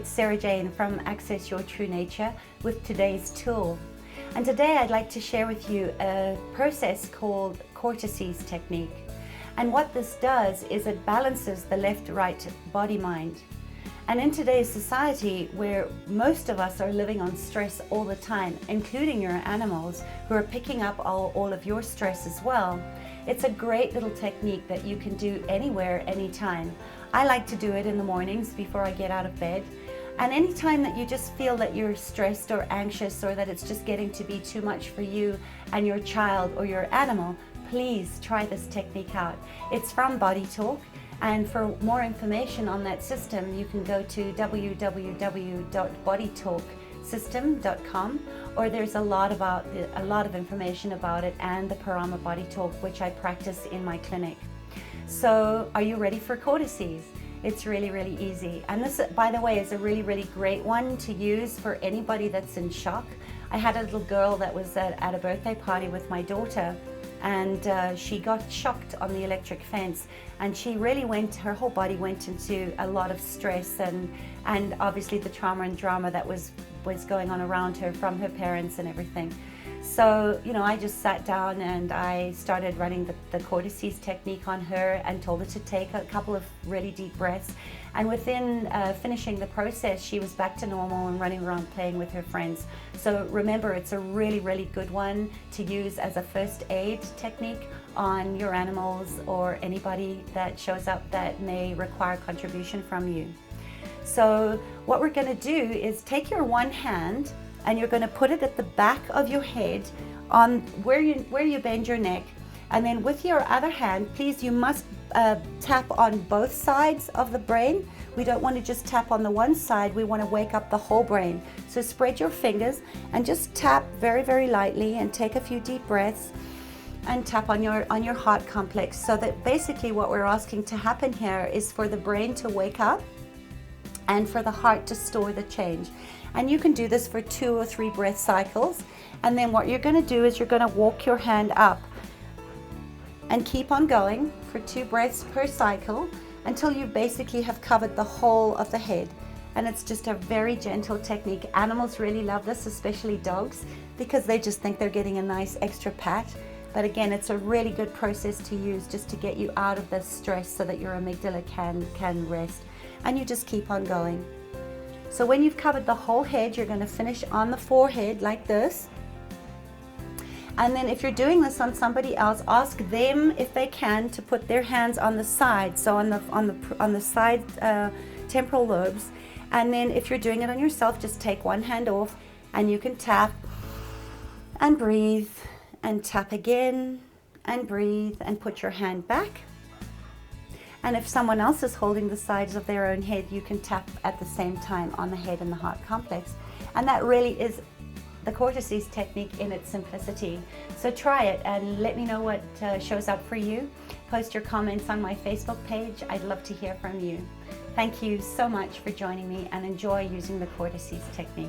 it's Sarah Jane from Access Your True Nature with today's tool. And today I'd like to share with you a process called Cortices technique. And what this does is it balances the left-right body-mind. And in today's society, where most of us are living on stress all the time, including your animals who are picking up all of your stress as well, it's a great little technique that you can do anywhere, anytime. I like to do it in the mornings before I get out of bed. And anytime that you just feel that you're stressed or anxious, or that it's just getting to be too much for you and your child or your animal, please try this technique out. It's from Body Talk. And for more information on that system, you can go to www.bodytalksystem.com, or there's a lot of information about it and the Parama Body Talk, which I practice in my clinic. So are you ready for Cortices? It's really, really easy. And this, by the way, is a really, really great one to use for anybody that's in shock. I had a little girl that was at a birthday party with my daughter, and she got shocked on the electric fence, and she really her whole body went into a lot of stress and obviously the trauma and drama that was going on around her from her parents and everything. So, you know, I just sat down and I started running the Cortices technique on her and told her to take a couple of really deep breaths. And within finishing the process, she was back to normal and running around playing with her friends. So remember, it's a really, really good one to use as a first aid technique on your animals or anybody that shows up that may require contribution from you. So what we're going to do is take your one hand and you're going to put it at the back of your head on where you bend your neck. And then with your other hand, please, you must tap on both sides of the brain. We don't want to just tap on the one side, we want to wake up the whole brain. So spread your fingers and just tap very, very lightly and take a few deep breaths and tap on your heart complex. So that basically what we're asking to happen here is for the brain to wake up and for the heart to store the change. And you can do this for 2 or 3 breath cycles. And then what you're going to do is you're going to walk your hand up and keep on going for 2 breaths per cycle until you basically have covered the whole of the head. And it's just a very gentle technique. Animals really love this, especially dogs, because they just think they're getting a nice extra pat. But again, it's a really good process to use just to get you out of the stress so that your amygdala can rest. And you just keep on going. So when you've covered the whole head, you're going to finish on the forehead like this. And then if you're doing this on somebody else, ask them if they can to put their hands on the side, so on the side temporal lobes. And then if you're doing it on yourself, just take one hand off and you can tap and breathe and tap again and breathe and put your hand back. And if someone else is holding the sides of their own head, you can tap at the same time on the head and the heart complex. And that really is the Cortices technique in its simplicity. So try it and let me know what shows up for you. Post your comments on my Facebook page. I'd love to hear from you. Thank you so much for joining me, and enjoy using the Cortices technique.